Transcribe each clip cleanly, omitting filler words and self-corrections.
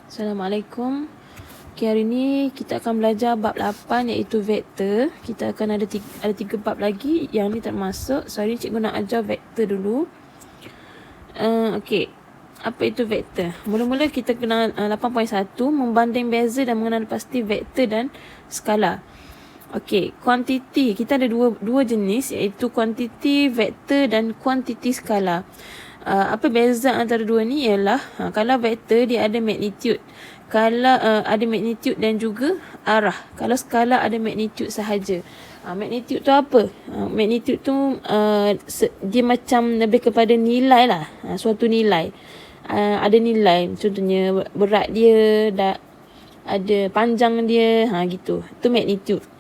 Assalamualaikum. Okay, hari ni kita akan belajar bab 8 iaitu vektor. Kita akan ada tiga bab lagi. Yang ni tak masuk. Sorry, cikgu nak ajar vektor dulu. Okay, apa itu vektor? Mula-mula kita kenal 8.1, membanding beza dan mengenal pasti vektor dan skala. Okay, kuantiti. Kita ada dua jenis iaitu kuantiti vektor dan kuantiti skala. Apa beza antara dua ni ialah kalau vektor dia ada magnitude, kalau ada magnitude dan juga arah. Kalau skala ada magnitude sahaja. Magnitude tu apa? Magnitude tu dia macam lebih kepada nilai lah, suatu nilai. Ada nilai, contohnya berat dia, ada panjang dia, gitu. Itu magnitude.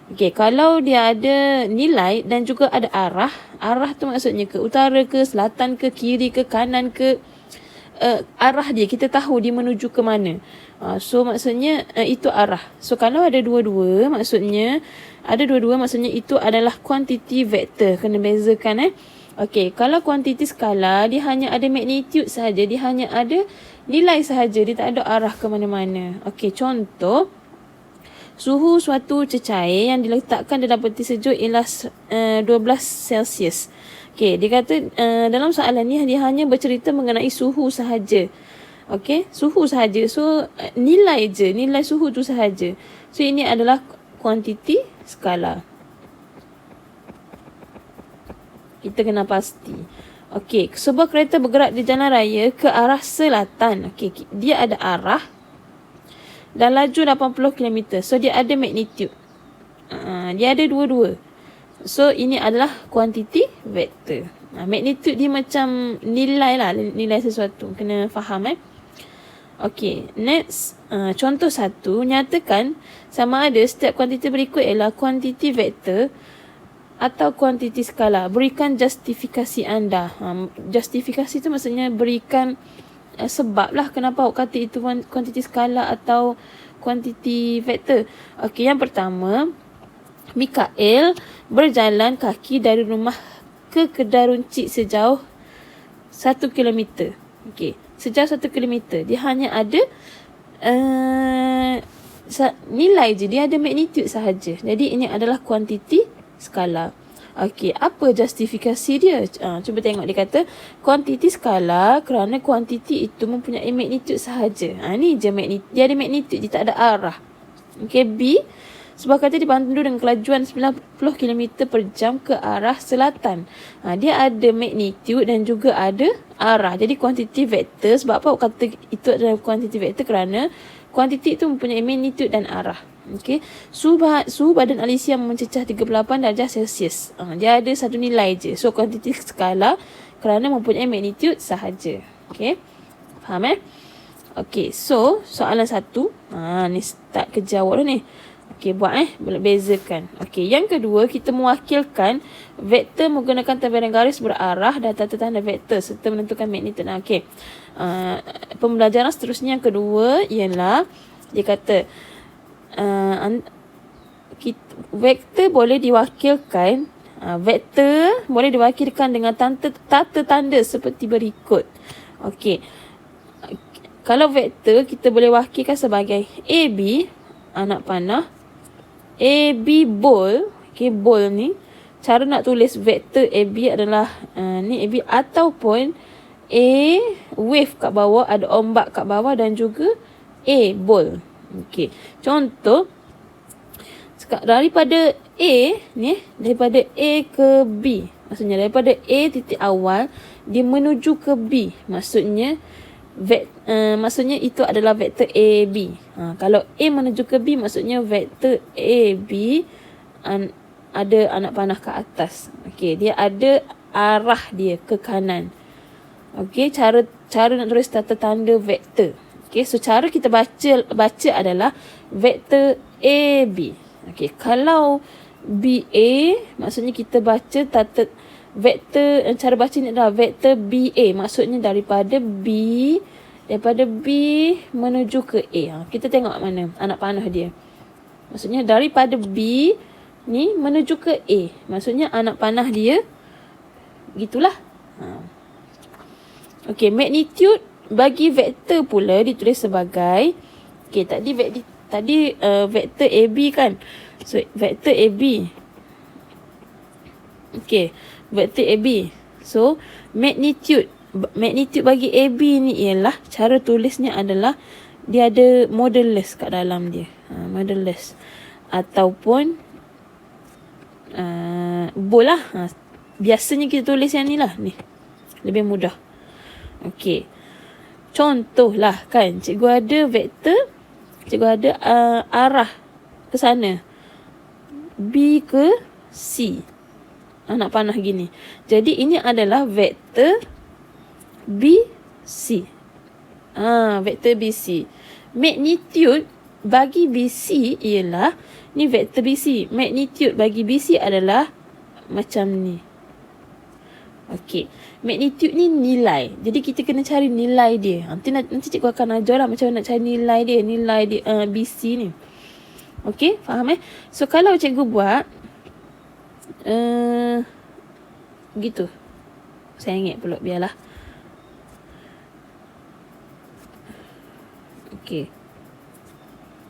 Okey, kalau dia ada nilai dan juga ada arah, arah tu maksudnya ke utara ke, selatan ke, kiri ke, kanan ke, arah dia, kita tahu dia menuju ke mana. So maksudnya itu arah. So kalau ada dua-dua maksudnya itu adalah kuantiti vektor. Kena bezakan Okey, kalau kuantiti skala dia hanya ada magnitude sahaja, dia hanya ada nilai sahaja, dia tak ada arah ke mana-mana. Okey, contoh suhu suatu cecair yang diletakkan dalam peti sejuk ialah 12 Celsius. Okey, dia kata dalam soalan ni dia hanya bercerita mengenai suhu sahaja. Okey, suhu sahaja. So nilai suhu tu sahaja. So ini adalah kuantiti skala. Kita kena pasti. Okey, sebuah kereta bergerak di jalan raya ke arah selatan. Okey, dia ada arah dan laju 80 km. So dia ada magnitude. Dia ada dua-dua. So ini adalah kuantiti vektor. Magnitude dia macam nilai lah, nilai sesuatu. Kena faham Okey, next. Contoh 1, nyatakan sama ada setiap kuantiti berikut ialah kuantiti vektor atau kuantiti skala. Berikan justifikasi anda. Justifikasi tu maksudnya berikan sebab lah kenapa awak kata itu kuantiti skala atau kuantiti vektor. Okey, yang pertama, Mikael berjalan kaki dari rumah ke kedai runcit sejauh 1 km. Okey, sejauh 1 km. Dia hanya ada nilai je, dia ada magnitude sahaja. Jadi ini adalah kuantiti skala. Okey, apa justifikasi dia? Cuba tengok, dia kata kuantiti skala kerana kuantiti itu mempunyai magnitude sahaja. Ni je magnitude, dia ada magnitude, dia tak ada arah. Okey, B, sebuah kereta dipandu dengan kelajuan 90 km per jam ke arah selatan. Dia ada magnitude dan juga ada arah. Jadi kuantiti vektor. Sebab apa awak kata itu adalah kuantiti vektor? Kerana kuantiti itu mempunyai magnitude dan arah. Okey, suhu badan Alicia mencecah 38 darjah Celsius. Dia ada satu nilai je. So kuantiti skala kerana mempunyai magnitude sahaja. Okey, faham Okey, so soalan 1. Ni start kerja awak dah ni. Okey, buat boleh bezakan. Okey, yang kedua, kita mewakilkan vektor menggunakan tabiran garis berarah dan tanda-tanda vektor serta menentukan magnitude. Okey, pembelajaran seterusnya yang kedua ialah dia kata vektor boleh diwakilkan dengan tata tanda seperti berikut. Okey, kalau vektor kita boleh wakilkan sebagai AB, anak panah, AB ball. Okey, ball ni cara nak tulis vektor AB adalah ni AB, ataupun A wave kat bawah, ada ombak kat bawah, dan juga A ball. Okey, contoh daripada A ni, daripada A ke B, maksudnya daripada A titik awal dia menuju ke B, maksudnya itu adalah vektor AB. Kalau A menuju ke B, maksudnya vektor AB ada anak panah ke atas. Okey, dia ada arah dia ke kanan. Okey, cara nak tulis tata tanda vektor. Okey, so cara kita baca adalah vektor AB. Okey, kalau BA, maksudnya kita baca tata vektor, cara baca ni adalah vektor BA, maksudnya daripada B menuju ke A. Kita tengok mana anak panah dia. Maksudnya daripada B ni menuju ke A, maksudnya anak panah dia gitulah. Okey, magnitude bagi vektor pula ditulis sebagai, okey, tadi vektor AB kan. So vektor AB. Okey, vektor AB. So magnitude bagi AB ni ialah, cara tulisnya adalah dia ada modulus kat dalam dia. Modulus ataupun bold lah. Biasanya kita tulis yang ni lah, ni lebih mudah. Okey, contohlah kan, cikgu ada vektor, cikgu ada arah ke sana, B ke C. Nak panah gini. Jadi ini adalah vektor BC. Vektor BC. Magnitude bagi BC ialah, ni vektor BC. Magnitude bagi BC adalah macam ni. Okey, magnitude ni nilai. Jadi kita kena cari nilai dia. Nanti cikgu akan ajar lah macam mana nak cari nilai dia BC ni. Okey, faham So kalau cikgu buat gitu. Saya ingat pula, biarlah. Okey.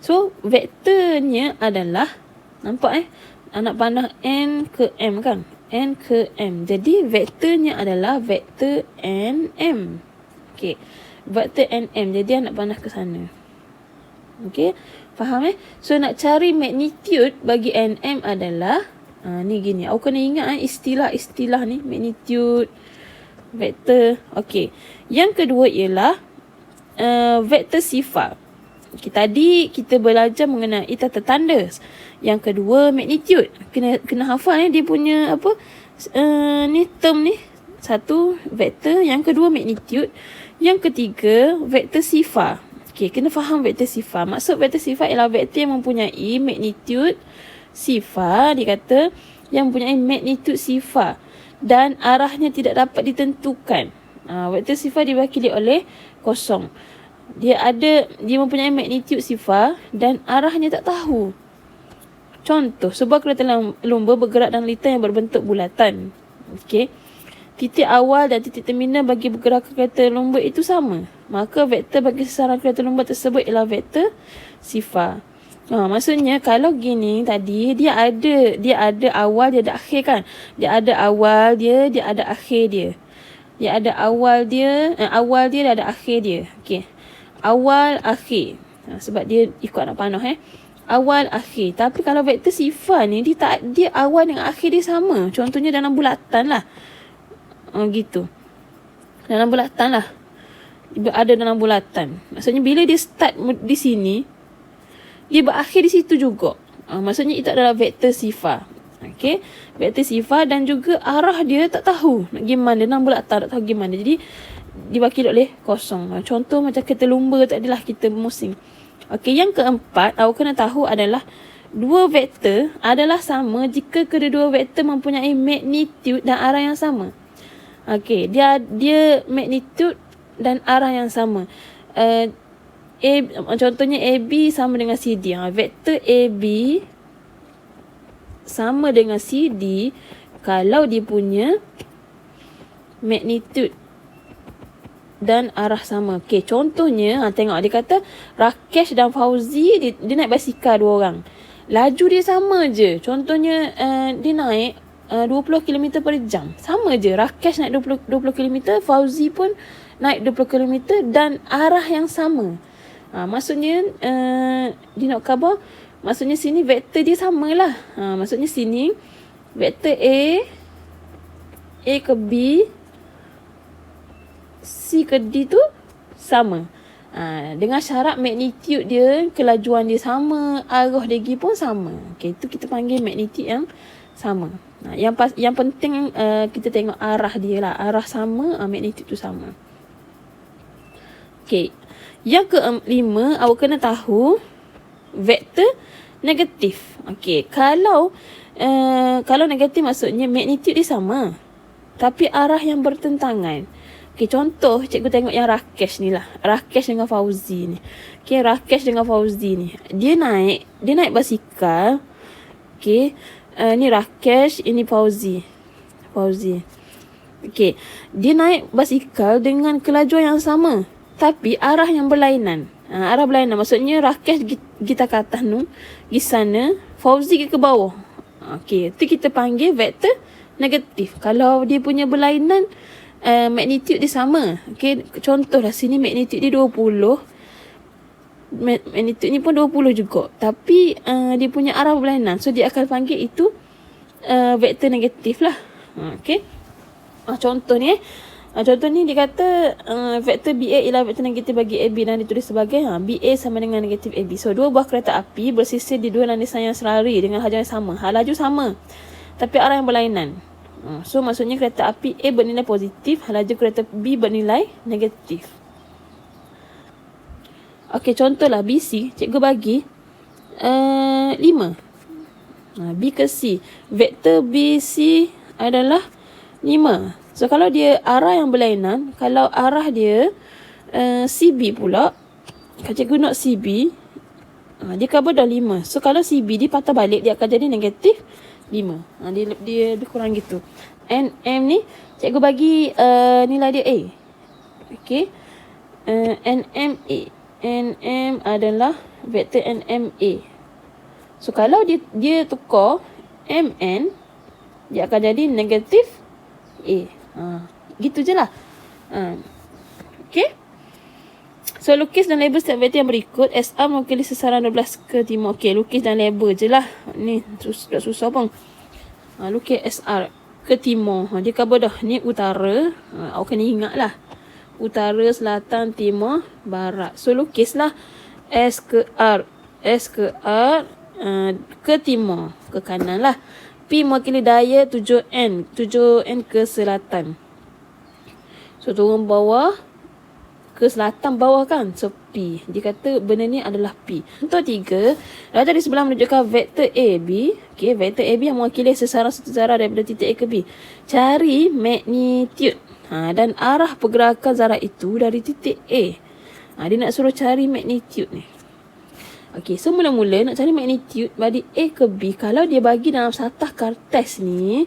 So vektornya adalah, nampak anak panah N ke M kan? N ke M. Jadi vektornya adalah vektor NM. Okey. Vektor NM. Jadi anak panah ke sana. Okey. Faham So nak cari magnitude bagi NM adalah ni gini. Aku kena ingat istilah-istilah ni. Magnitude, vektor. Okey. Yang kedua ialah vektor sifar. Okay, tadi kita belajar mengenai tata tanda. Yang kedua magnitude. Kena hafal dia punya apa? Ni term ni. Satu vektor, yang kedua magnitude, yang ketiga vektor sifar. Okey, kena faham vektor sifar. Maksud vektor sifar ialah vektor yang mempunyai magnitude sifar, dia kata yang mempunyai magnitude sifar dan arahnya tidak dapat ditentukan. Vektor sifar diwakili oleh kosong. Dia mempunyai magnitude sifar dan arahnya tak tahu. Contoh, sebuah kereta lumba bergerak dalam litar yang berbentuk bulatan. Okey. Titik awal dan titik terminal bagi bergerak kereta lumba itu sama. Maka vektor bagi sasaran kereta lumba tersebut ialah vektor sifar. Maksudnya kalau gini tadi, dia ada awal, dia ada akhir kan. Dia ada awal dia ada akhir dia. Dia ada awal dia dia ada akhir dia. Okey. Awal akhir. Sebab dia ikut anak panah awal akhir. Tapi kalau vektor sifar ni dia awal dengan akhir dia sama. Contohnya dalam bulatan lah. Gitu. Dalam bulatan lah. Ada dalam bulatan. Maksudnya bila dia start di sini, dia berakhir di situ juga. Maksudnya itu adalah vektor sifar. Okey, vektor sifar dan juga arah dia tak tahu nak pergi mana, dalam bulatan tak tahu pergi mana. Jadi diwakili oleh kosong. Contoh macam kereta lumba tadilah kita musing. Okey, yang keempat awak kena tahu adalah dua vektor adalah sama jika kedua-dua vektor mempunyai magnitude dan arah yang sama. Okey, dia magnitude dan arah yang sama. Contohnya AB sama dengan CD. Vektor AB sama dengan CD kalau dia punya magnitude dan arah sama. Okey, contohnya tengok dia kata Rakesh dan Fauzi dia naik basikal dua orang. Laju dia sama je. Contohnya dia naik 20 km per jam. Sama je. Rakesh naik 20 km, Fauzi pun naik 20 km dan arah yang sama. Maksudnya dia nak khabar, maksudnya sini vektor dia samalah. Maksudnya sini vektor A ke B, C ke D tu sama. Dengan syarat magnitude dia, kelajuan dia sama, arah dia pun sama. Okey, itu kita panggil magnitude yang sama. Yang penting kita tengok arah dia lah. Arah sama, magnitude tu sama. Okey. Yang kelima, awak kena tahu vektor negatif. Okey, kalau negatif maksudnya magnitude dia sama tapi arah yang bertentangan. Okey, contoh cikgu tengok yang Rakesh ni lah. Rakesh dengan Fauzi ni. Okey, Rakesh dengan Fauzi ni. Dia naik basikal. Okey, ni Rakesh, ini Fauzi. Okey, dia naik basikal dengan kelajuan yang sama. tapi arah yang berlainan. Arah berlainan maksudnya Rakesh kita ke atas tu, pergi sana, Fauzi ke bawah. Okey, tu kita panggil vektor negatif. Kalau dia punya berlainan, magnitude dia sama. Okey, contohlah sini magnitude dia 20. Magnitude ni pun 20 juga. Tapi dia punya arah berlainan. So dia akan panggil itu vektor negatif lah. Okey. Contoh ni contoh ni dia kata vektor BA ialah vektor negatif bagi AB dan ditulis sebagai BA sama dengan negatif AB. So dua buah kereta api bersisir di dua landasan yang selari dengan hajam yang sama. Laju sama tapi arah yang berlainan. So maksudnya kereta api A bernilai positif, laju kereta B bernilai negatif. Okey, contohlah BC cikgu bagi 5. B ke C. Vektor BC adalah 5. So kalau dia arah yang berlainan, kalau arah dia CB pula, kalau cikgu nak CB, dia cover dah 5. So kalau CB dia patah balik, dia akan jadi negatif 5. Dia lebih kurang gitu. NM ni cikgu bagi nilai dia A. Okey. NM A. NM adalah vektor NM A. So kalau dia tukar MN, dia akan jadi negatif A. Gitu je lah. Okay. So lukis dan label setiap vektor yang berikut. SA mewakili sasaran 12 ke timur. Okay, lukis dan label je lah. Ni susah pun. Lukis SR ke timur. Dia cover dah. Ni utara. Awak kena ingat lah. Utara, selatan, timur, barat. So lukis lah S ke R. S ke R ke timur. Ke kanan lah. P mewakili daya 7N. 7N ke selatan. So turun bawah ke selatan bawah kan. So P. Dia kata benda ni adalah P. Contoh 3. Raja di sebelah menunjukkan vektor AB. Okay, vektor AB yang mewakili sesaran satu zarah daripada titik A ke B. Cari magnitude dan arah pergerakan zarah itu dari titik A. Dia nak suruh cari magnitude ni. Okey, so mula-mula nak cari magnitude bagi A ke B. Kalau dia bagi dalam satah kartes ni,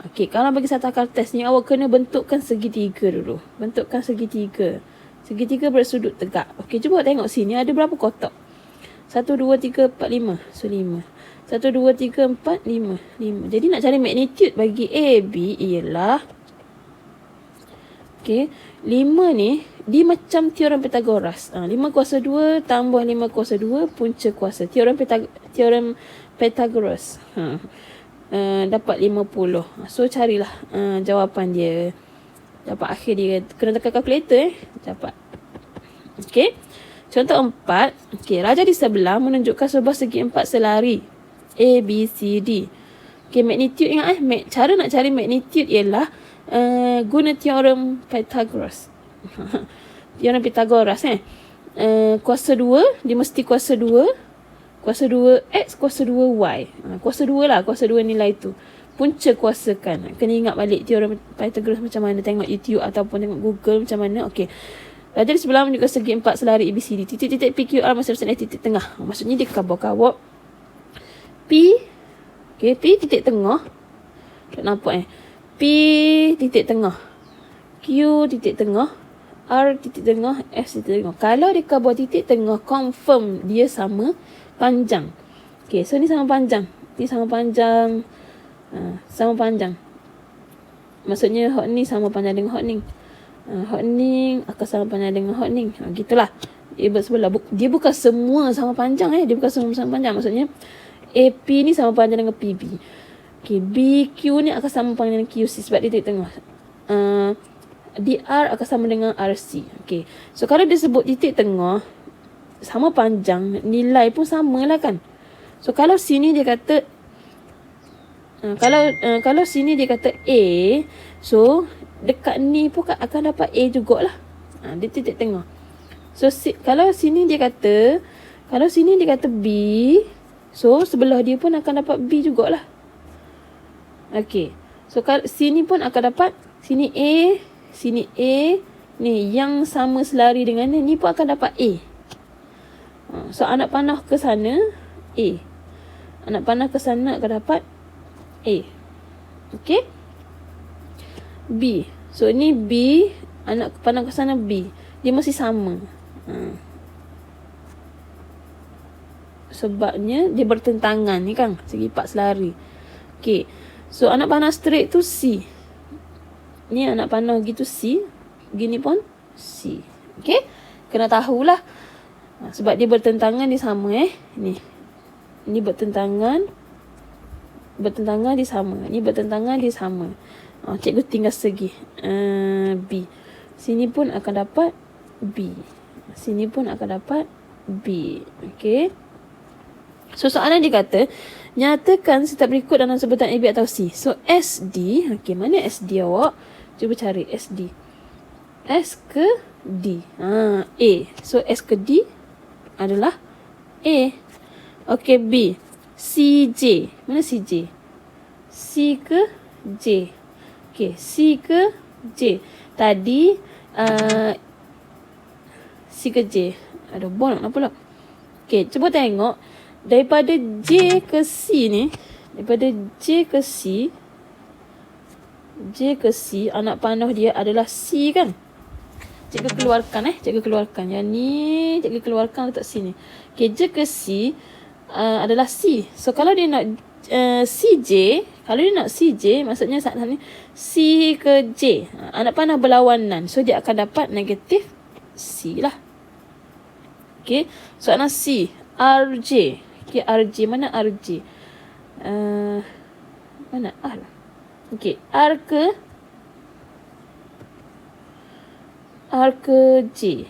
okey, kalau bagi satah kartes ni, awak kena bentukkan segitiga dulu. Bentukkan segitiga. Segitiga bersudut tegak. Okey, cuba tengok sini ada berapa kotak? 1, 2, 3, 4, 5. So 5. 1, 2, 3, 4, 5. 5. Jadi nak cari magnitude bagi A, B ialah, okey, 5 ni dia macam teorem Pythagoras. 5 kuasa 2 tambah 5 kuasa 2 punca kuasa. Teorem Pythagoras. Dapat 50. So carilah jawapan dia. Dapat akhir dia. Kena tekan kalkulator dapat. Okey. Contoh 4. Okey, raja di sebelah menunjukkan sebuah segi 4 selari A, B, C, D. Okey, magnitude ingat cara nak cari magnitude ialah guna teorem Pythagoras. Teorem Pythagoras kuasa 2 dia mesti kuasa 2. Kuasa 2x, kuasa 2y. Kuasa 2 lah, kuasa 2 nilai tu. Punca kuasakan. Kena ingat balik teorem Pythagoras macam mana. Tengok YouTube ataupun tengok Google macam mana. Okey. Raja di sebelah menunjukkan segi 4 selari ABCD. Titik-titik PQR masih bersama titik tengah. Maksudnya dia kabur-kabur. P. Okey, P titik tengah. Tak nampak P titik tengah. Q titik tengah. R titik tengah. S titik tengah. Kalau dia kabur titik tengah, confirm dia sama panjang. Okay, so ni sama panjang. Ni sama panjang. Sama panjang. Maksudnya hot ni sama panjang dengan hot ni. Hot ni akan sama panjang dengan hot ni. Gitulah. Dia bersebelah. Dia bukan semua sama panjang. Dia bukan semua sama panjang. Maksudnya AP ni sama panjang dengan PB. Okay, BQ ni akan sama panjang dengan QC sebab dia titik tengah. DR akan sama dengan RC. Okay. So kalau dia sebut titik tengah sama panjang, nilai pun sama lah kan. So kalau sini dia kata kalau sini dia kata A, so dekat ni pun akan dapat A jugalah. Dia titik tengah. So kalau sini dia kata B, so sebelah dia pun akan dapat B jugalah. Okay. So kalau sini pun akan dapat sini A, ni yang sama selari dengan ni pun akan dapat A. So anak panah ke sana A. Anak panah ke sana akan dapat A. Okay. B. So ni B, anak panah ke sana B. dia mesti sama. Sebabnya dia bertentangan ni kan, segi part selari. Okay, so anak panah straight tu C. Ni anak panah gitu C, gini pun C. Okay, kena tahulah. Sebab dia bertentangan, dia sama ni bertentangan dia sama. Ni bertentangan, dia sama. Cikgu tinggal segi B. Sini pun akan dapat B. Sini pun akan dapat B. Okay, so soalan dia kata, nyatakan setiap berikut dalam sebutan A, B atau C. So SD, okay, mana SD awak? Cuba cari SD. S ke D? A. So S ke D adalah A. Okay, B. CJ. Mana CJ? C ke J? Okay, C ke J? Tadi C ke J. Ada bol nak pula. Okay, cuba tengok. Daripada J ke C ni, daripada J ke C, anak panah dia adalah C kan? Cikgu keluarkan. Yang ni cikgu keluarkan letak sini. Okay, J ke C adalah C. So kalau dia nak CJ, maksudnya saat ni C ke J, anak panah berlawanan. So dia akan dapat negatif C lah. Okay, soalan C, RJ. Okay, RJ, mana RJ? Mana R? Okay, R ke J.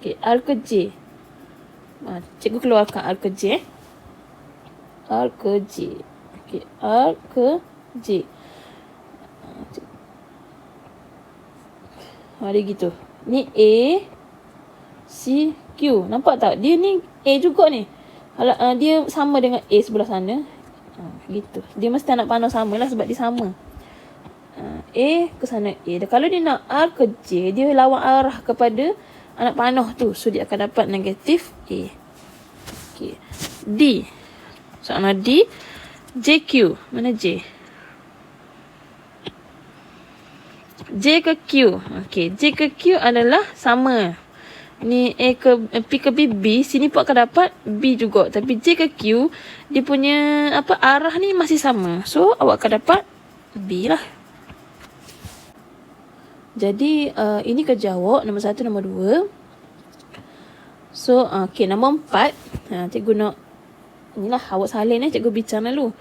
Okay, R ke J. Cikgu keluarkan R ke J. Okay, R ke J. Dia gitu. Ni A, C, Q. Nampak tak? Dia ni A juga ni. Dia sama dengan A sebelah sana. Gitu. Dia mesti anak panah sama lah sebab dia sama. A ke sana A. Dan kalau dia nak R ke J, dia lawan arah kepada anak panah tu. So dia akan dapat negatif A. Okay. D. Soalan D. JQ. Mana J? J ke Q. Okay. J ke Q adalah sama. Ni P ke B. Sini pun akan dapat B juga. Tapi J ke Q, dia punya arah ni masih sama. So awak akan dapat B lah. Jadi ini kerja awak. Nombor 1, nombor 2. So okay, nombor 4. Cikgu nak, inilah awak salin cikgu bincang dulu.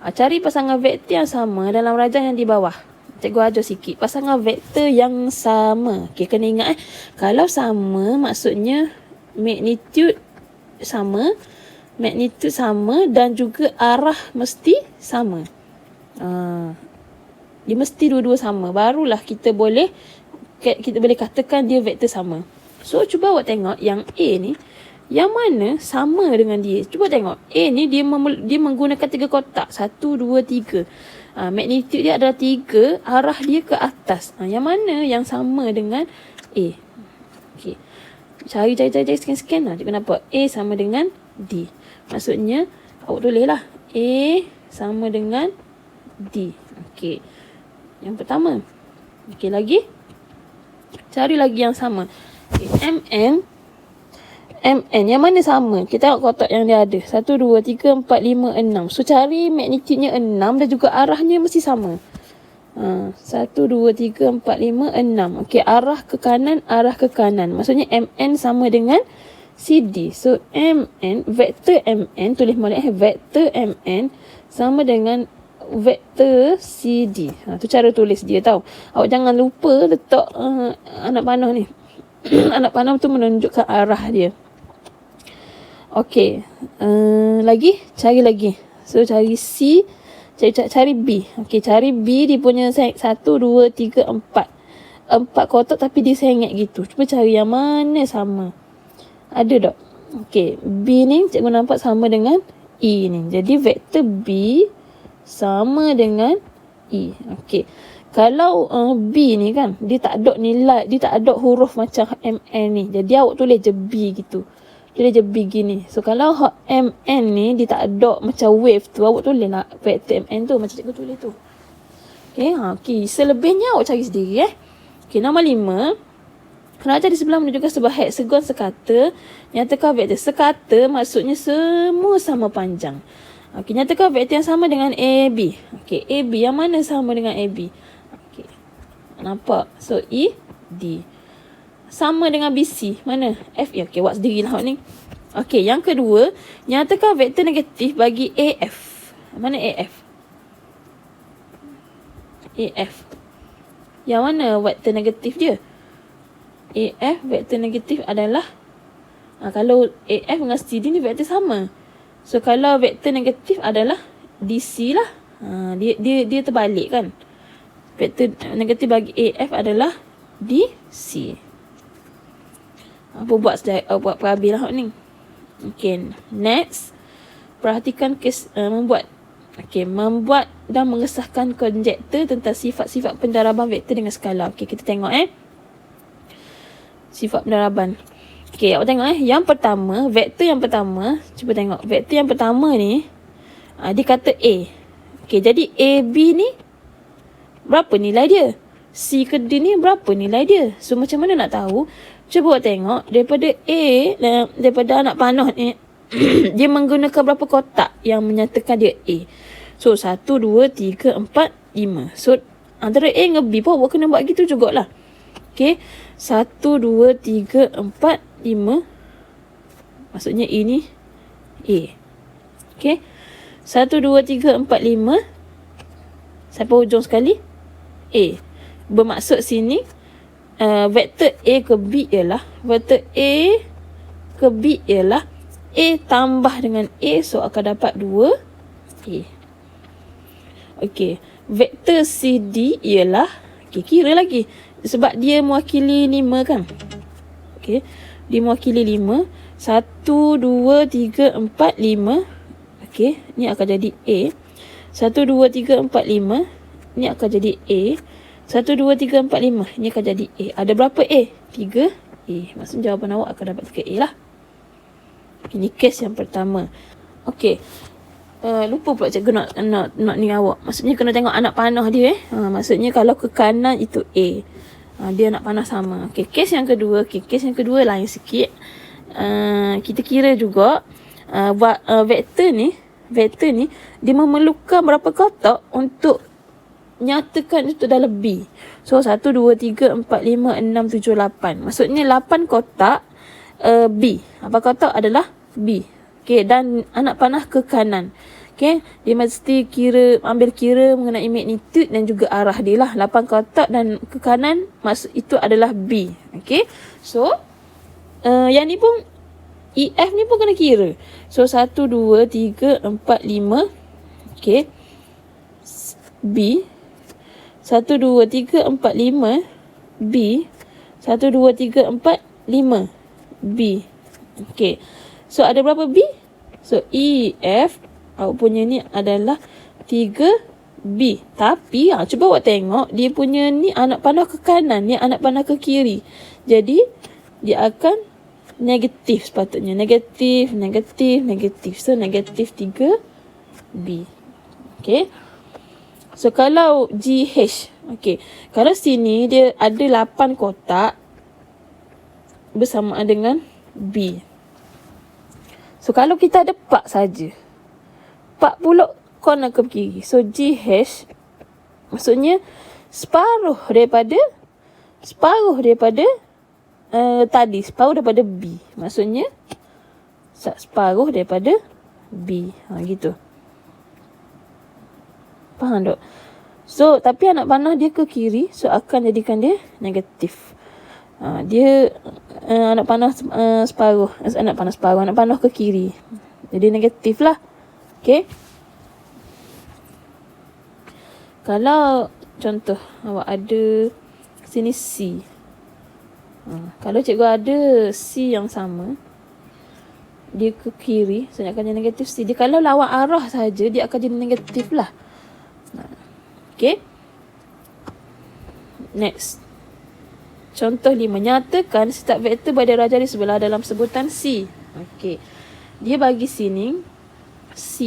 Cari pasangan vektor yang sama dalam rajah yang di bawah. Cikgu ajar sikit. Pasangan vektor yang sama. Okay, kena ingat kalau sama maksudnya magnitude sama dan juga arah mesti sama. Dia mesti dua-dua sama. Barulah kita boleh katakan dia vektor sama. So cuba awak tengok yang A ni, yang mana sama dengan dia. Cuba tengok. A ni dia menggunakan 3 kotak. 1, 2, 3. Magnitude dia adalah 3. Arah dia ke atas. Yang mana yang sama dengan A? Okay. Cari scan. Cikgu nampak A sama dengan D. Maksudnya awak tulis lah. A sama dengan D. Okay. Yang pertama. Okay, lagi. Cari lagi yang sama. Okay. MN yang mana sama? Kita tengok kotak yang dia ada. 1, 2, 3, 4, 5, 6. So cari magnitude-nya 6 dan juga arahnya mesti sama. 1, 2, 3, 4, 5, 6. Okey, arah ke kanan. Maksudnya MN sama dengan CD. So MN, vektor MN, tulis molek vektor MN sama dengan vektor CD. Tu cara tulis dia tau. Awak jangan lupa letak anak panah ni. Anak panah tu menunjukkan arah dia. Okey, cari lagi. So cari C, cari B. Okey, cari B, dia punya 1, 2, 3, 4. 4 kotak tapi dia sengit gitu. Cuba cari yang mana sama. Ada tak? Okey, B ni cikgu nampak sama dengan E ni. Jadi vektor B sama dengan E. Okey. Kalau B ni kan, dia tak ada nilai, dia tak ada huruf macam MN ni. Jadi awak tulis je B gitu. Tulis je B gini. So kalau MN ni dia tak ada macam wave tu, awak tulis lah vektor MN tu macam cikgu tulis tu. Okey, selebihnya awak cari sendiri Okay, nombor 5. Kerajaan di sebelah menunjukkan sebuah heksagon sekata. Nyatakan vektor sekata maksudnya semua sama panjang. Okey, nyatakan vektor yang sama dengan AB. Okey, AB yang mana sama dengan AB? Okey. Nampak? So ED. Sama dengan BC. Mana? FE. Okey, buat sendirilah ni. Okey, yang kedua, nyatakan vektor negatif bagi AF. Mana AF? AF. Yang mana vektor negatif dia? AF vektor negatif adalah kalau AF dengan CD ni vektor sama. So kalau vektor negatif adalah DC lah. Dia terbalik kan. Vektor negatif bagi AF adalah DC. Apa buat perhabis lah ni. Okay, next. Perhatikan kes membuat dan mengesahkan konjektor tentang sifat-sifat pendaraban vektor dengan skala. Okay, kita tengok sifat pendaraban. Okay, awak tengok yang pertama, vektor yang pertama, cuba tengok. Vektor yang pertama ni, dia kata A. Okay, jadi AB ni, berapa nilai dia? C ke D ni, berapa nilai dia? So, macam mana nak tahu? Cuba awak tengok, daripada A, daripada anak panah ni, dia menggunakan berapa kotak yang menyatakan dia A. So, 1, 2, 3, 4, 5. So, antara A dengan B pun awak kena buat gitu jugalah. Okay. 1, 2, 3, 4, 5. Maksudnya ini A. Okay. 1, 2, 3, 4, 5. Sampai hujung sekali A. Bermaksud sini vektor A ke B ialah vektor A ke B ialah A tambah dengan A. So akan dapat 2A. Okay. Vektor CD ialah kira lagi. Sebab dia mewakili 5 kan. Okay. Dia mewakili 5. 1, 2, 3, 4, 5. Okay. Ni akan jadi A. 1, 2, 3, 4, 5. Ni akan jadi A. 1, 2, 3, 4, 5. Ni akan jadi A. Ada berapa A? 3A. Maksudnya jawapan awak akan dapat 3A lah. Ini kes yang pertama. Okay. Lupa pula cikgu nak ni awak. Maksudnya kena tengok anak panah dia. Maksudnya kalau ke kanan itu A. Dia anak panah sama. Okay, kes yang kedua. Okay, kes yang kedua lain sikit. Kita kira juga vektor ni dia memerlukan berapa kotak untuk nyatakan itu dalam B. So 1, 2, 3, 4, 5, 6, 7, 8. Maksudnya 8 kotak B. Apa kotak adalah B. Okay, dan anak panah ke kanan. Okay, dia mesti ambil kira mengenai magnitude dan juga arah dia lah. 8 kotak dan ke kanan, maksud itu adalah B. Okay, so yang ni pun EF ni pun kena kira. So 1, 2, 3, 4, 5. Okay, B. 1, 2, 3, 4, 5. B. 1, 2, 3, 4, 5. B. Okay, so ada berapa B? So EF awak punya ni adalah 3B. Tapi cuba awak tengok dia punya ni anak panah ke kanan, ni anak panah ke kiri. Jadi dia akan negatif sepatutnya. Negatif. So negatif 3B. Okay. So kalau GH, okay, kalau sini dia ada 8 kotak bersamaan dengan B. So kalau kita ada 4 saja, 4 pula corner ke kiri. So GH maksudnya separuh daripada tadi, separuh daripada B. Maksudnya separuh daripada B. Gitu. Faham tak? So tapi anak panah dia ke kiri, so akan jadikan dia negatif. Dia anak panah separuh, anak panah ke kiri. Jadi negatif lah. Okay. Kalau contoh awak ada sini C. Kalau cikgu ada C yang sama, dia ke kiri, so dia akan jadi negatif C. Dia kalau lawan arah saja, dia akan jadi negatif lah. Okay. Next. Contoh 5. Nyatakan setiap vektor berada raja di sebelah dalam sebutan C. Okay. Dia bagi sini C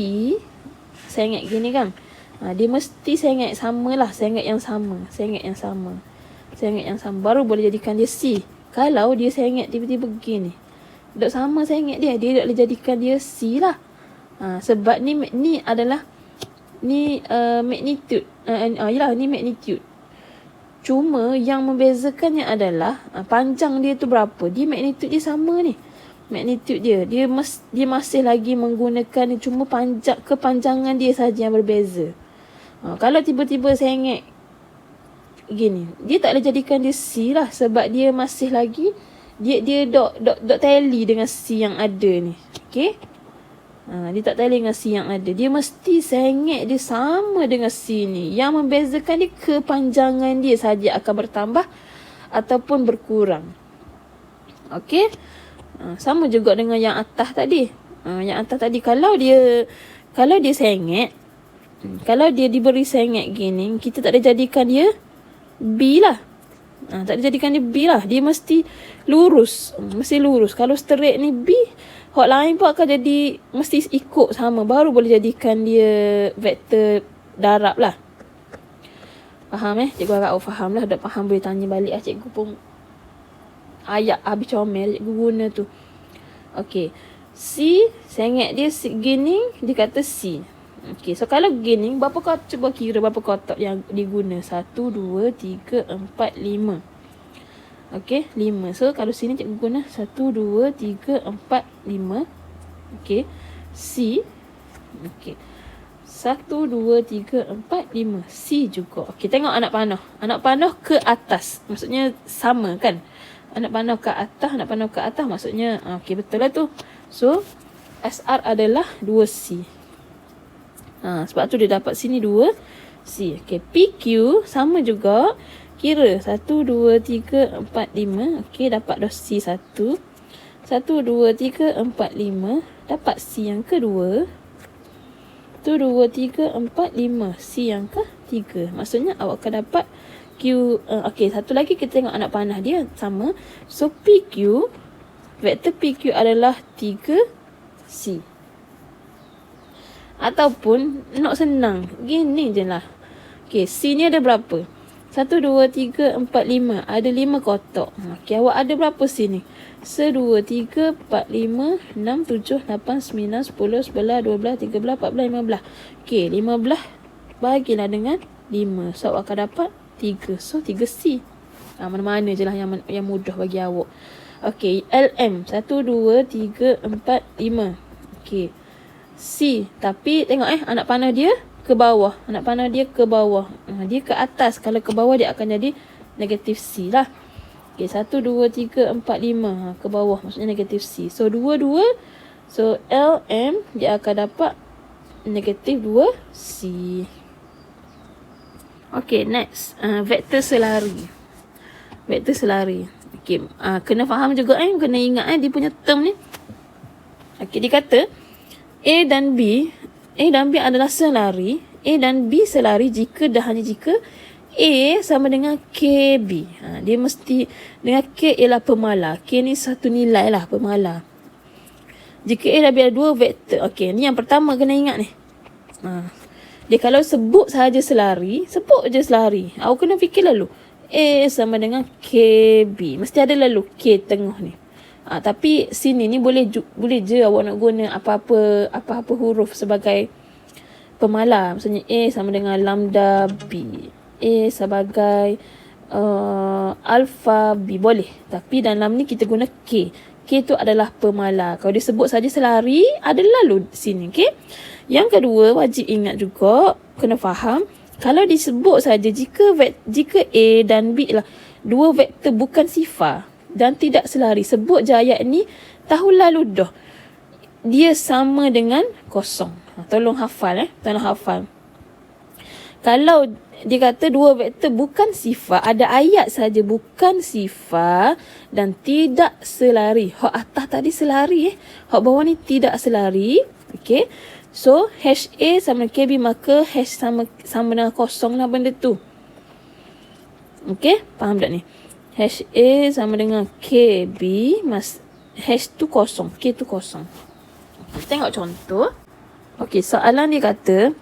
sengit gini kan. Dia mesti sengit yang sama. Baru boleh jadikan dia C. Kalau dia sengit tiba-tiba gini, dok sama sengit dia dok boleh jadikan dia C lah. Sebab ni adalah magnitude. Yalah, ni magnitude. Cuma yang membezakannya adalah panjang dia tu berapa. Dia magnitude dia sama ni. Magnitude dia masih lagi menggunakan ni, cuma kepanjangan dia saja yang berbeza. Kalau tiba-tiba sengit gini, dia tak boleh jadikan dia C lah, sebab dia masih lagi dia dok tally dengan C yang ada ni. Okey. Dia tak tally dengan C yang ada. Dia mesti sengit dia sama dengan C ni. Yang membezakan dia kepanjangan dia saja akan bertambah ataupun berkurang. Okey. Sama juga dengan yang atas tadi. Yang atas tadi kalau dia sengit, kalau dia diberi sengit gini, kita tak ada jadikan dia B lah. Tak ada jadikan dia B lah. Dia mesti lurus. Mesti lurus. Kalau straight ni B, hot lain pun akan jadi mesti ikut sama. Baru boleh jadikan dia vektor darab lah. Faham Cikgu harap awak faham lah. Dah faham boleh tanya balik lah. Cikgu pun ayat habis comel cikgu guna tu. Okey. C, sengit dia gini, dia kata C. Okey, so kalau gini, cuba kira berapa kotak yang diguna. 1, 2, 3, 4, 5. Okey, 5. So kalau sini cikgu guna 1, 2, 3, 4, 5. Okey. C. Okey. 1, 2, 3, 4, 5. C juga. Okey, tengok anak panah. Anak panah ke atas. Maksudnya sama kan? Anak panah ke atas maksudnya okey, betul lah tu. So SR adalah 2C. Sebab tu dia dapat sini 2C. Okey, PQ sama juga. Kira 1, 2, 3, 4, 5. Okey, dapat dah C 1. 1, 2, 3, 4, 5. Dapat C yang kedua. 1, 2, 3, 4, 5. C yang ketiga. Maksudnya awak akan dapat Q. Okey, satu lagi kita tengok anak panah dia sama. So PQ, vektor PQ adalah 3C. Ataupun nak senang, gini je lah. Okey, C ni ada berapa? 1, 2, 3, 4, 5. Ada 5 kotak. Okey, awak ada berapa C ni? 1, 2, 3, 4, 5, 6, 7, 8, 9, 10, 11, 12, 13, 14, 15. Okey, 15 bagilah dengan 5. So awak akan dapat 3. So 3C. Mana-mana je lah yang mudah bagi awak. Okey, LM 1, 2, 3, 4, 5. Okey, C. Tapi tengok anak panah dia ke bawah. Anak panah dia ke bawah. Dia ke atas. Kalau ke bawah dia akan jadi negatif C lah. Okey, 1, 2, 3, 4, 5. Ke bawah maksudnya negatif C. So 2, 2. So LM dia akan dapat negatif 2C. Okey, next. Vektor selari. Vektor selari. Okey, kena faham juga kena ingat dia punya term ni. Okey, dia kata A dan B adalah selari. A dan B selari jika dan hanya jika A sama dengan KB. Dia mesti dengan K ialah pemala. K ni satu nilai lah, pemala. Jika A dan B ada 2 vektor. Okey, ni yang pertama kena ingat ni. Dia kalau sebut sahaja selari, sebut je selari. Awak kena fikir lalu. A sama dengan KB. Mesti ada lalu K tengah ni. Tapi sini ni boleh je awak nak guna apa-apa huruf sebagai pemala. Maksudnya A sama dengan lambda B. A sebagai alpha B. Boleh. Tapi dalam ni kita guna K. K tu adalah pemala. Kalau disebut saja selari, ada lalu sini. Okay? Yang kedua, wajib ingat juga, kena faham, kalau disebut saja jika A dan B lah 2 vektor bukan sifar dan tidak selari, sebut je ayat ni, tahu lalu dah dia sama dengan kosong. Tolong hafal tolong hafal. Kalau dia kata 2 vektor bukan sifar, ada ayat saja bukan sifar dan tidak selari. Hak atas tadi selari hak bawah ni tidak selari. Okey. So HA sama dengan KB, maka H sama dengan kosong lah benda tu. Okey, faham tak ni? HA sama dengan KB, H tu kosong, K tu kosong. Tengok contoh. Okey, soalan dia kata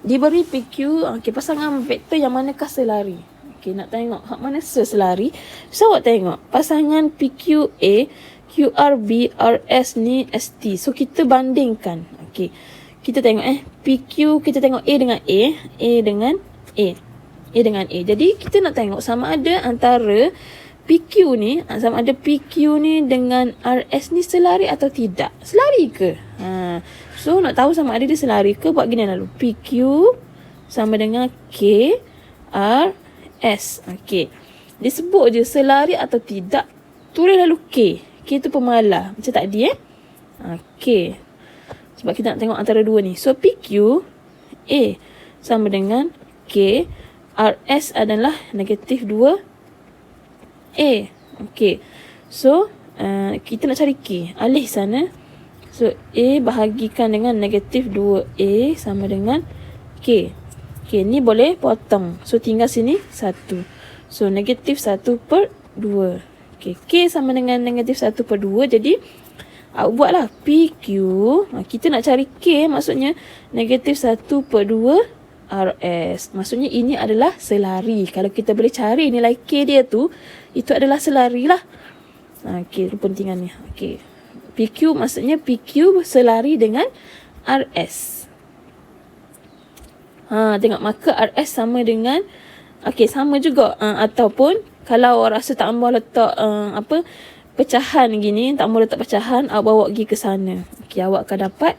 diberi PQ, pasangan vektor yang manakah selari? Okey, nak tengok hak mana selari. So, awak tengok pasangan PQA, QRB, RS ni ST. So, kita bandingkan. Okey. Kita tengok PQ, kita tengok A dengan A dengan A. A dengan A. Jadi, kita nak tengok sama ada antara PQ ni, sama ada PQ ni dengan RS ni selari atau tidak. Selari ke? So, nak tahu sama ada dia selari ke, buat gini lalu. PQ sama dengan K, R, S. Okey. Dia sebut je selari atau tidak. Tulis lalu K. K tu pemalar. Macam tadi K. Sebab kita nak tengok antara dua ni. So, PQ, A sama dengan K. RS adalah negatif 2 A. Okey. So, kita nak cari K. Alih sana. So, A bahagikan dengan negatif 2A sama dengan K. K ni boleh potong. So, tinggal sini 1. So, negatif 1/2. Okey. K sama dengan negatif 1/2. Jadi, awak buatlah PQ. Kita nak cari K, maksudnya negatif 1/2 RS. Maksudnya ini adalah selari. Kalau kita boleh cari nilai K dia tu, itu adalah selari lah. Okey, pentingannya. Okey. PQ maksudnya PQ selari dengan RS. Tengok, maka RS sama dengan, okey, sama juga. Ataupun kalau awak rasa tak mahu letak pecahan gini, tak mahu letak pecahan, awak bawa pergi ke sana. Okey, awak akan dapat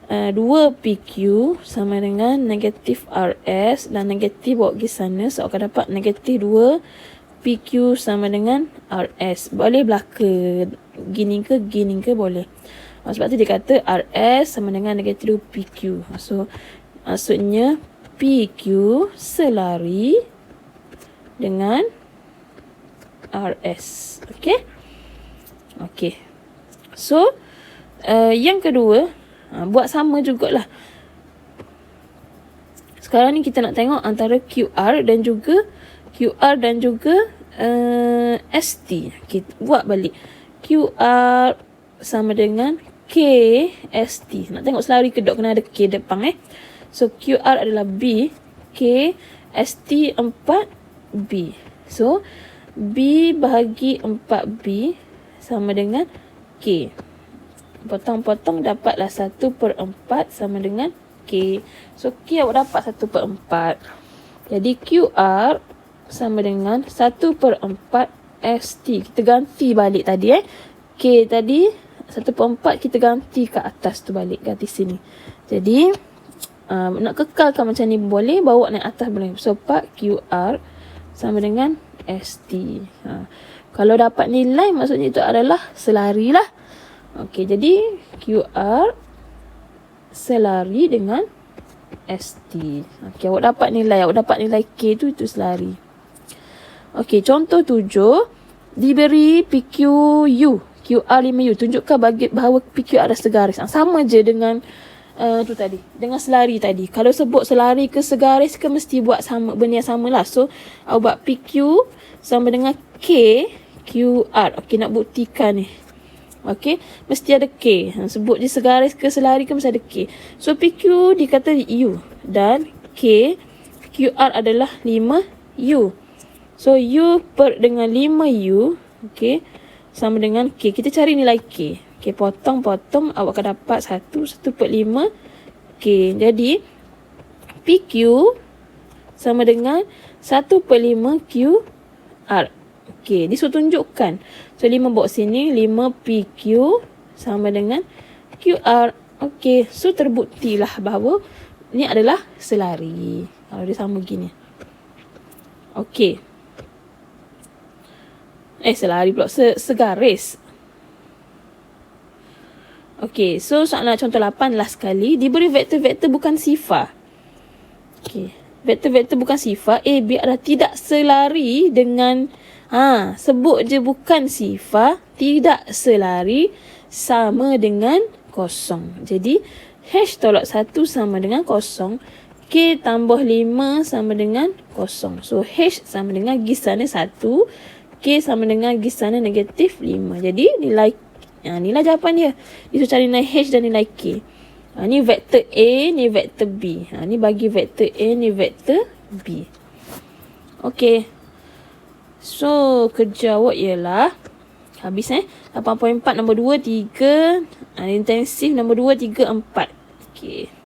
2PQ sama dengan negatif RS dan negatif bawa pergi sana. So, awak akan dapat negatif 2PQ sama dengan RS. Boleh belaka gini ke boleh. Sebab tu dia kata RS sama dengan negatif 2PQ. So, maksudnya PQ selari dengan RS. Okey. Okey. So, yang kedua, buat sama jugalah. Sekarang ni kita nak tengok antara QR dan juga ST. Okay, buat balik. QR sama dengan KST. Nak tengok selari ke dok, kena ada K depan So, QR adalah B, K, ST 4B. So, B bahagi 4B sama dengan K. Potong-potong dapatlah 1/4 sama dengan K. So, K awak dapat 1/4. Jadi, QR sama dengan 1/4 ST. Kita ganti balik tadi K tadi 1/4 kita ganti ke atas tu balik. Ganti sini. Jadi, nak kekalkan macam ni boleh. Bawa naik atas boleh. So, 4 QR sama dengan ST. Kalau dapat nilai, maksudnya itu adalah selari lah. Okey, jadi QR selari dengan ST. Okey, awak dapat nilai K tu, itu selari. Okey, contoh 7. Diberi PQU, QR 5U. Tunjukkan bahawa PQ ada segaris. Sama je dengan tu tadi, dengan selari tadi. Kalau sebut selari ke segaris ke, mesti buat sama, benda yang sama lah. So, awak buat PQ sama dengan K, QR. Okey, nak buktikan ni. Okey, mesti ada K. Sebut je segaris ke selari ke, mesti ada K. So, PQ dikata U. Dan K, QR adalah 5U. So, U per dengan 5U. Okey, sama dengan K. Kita cari nilai K. Okey, potong-potong, awak akan dapat 1/5 K. Jadi, PQ sama dengan 1/5 QR. Okey, dia suruh tunjukkan. So, 5 bawa sini. 5 PQ sama dengan QR. Okey, so terbuktilah bahawa ni adalah selari. Kalau dia sama gini. Okey. Selari pula. Segaris. Okey, so soalan contoh 8 last sekali. Diberi vektor-vektor bukan sifar. Okey, vektor-vektor bukan sifar A, B adalah tidak selari dengan sebut je bukan sifar, tidak selari, sama dengan kosong. Jadi, H tolak 1 sama dengan kosong. K tambah 5 sama dengan kosong. So, H sama dengan gisana 1. K sama dengan gisana negatif 5. Jadi, nilai jawapan dia. Dia suruh cari nilai H dan nilai K. Ni vektor A, ni vektor B. Ni bagi vektor A, ni vektor B. Okey. So, kerja awak ialah habis 8.4 nombor 2, 3. Intensif nombor 2, 3, 4. Okey.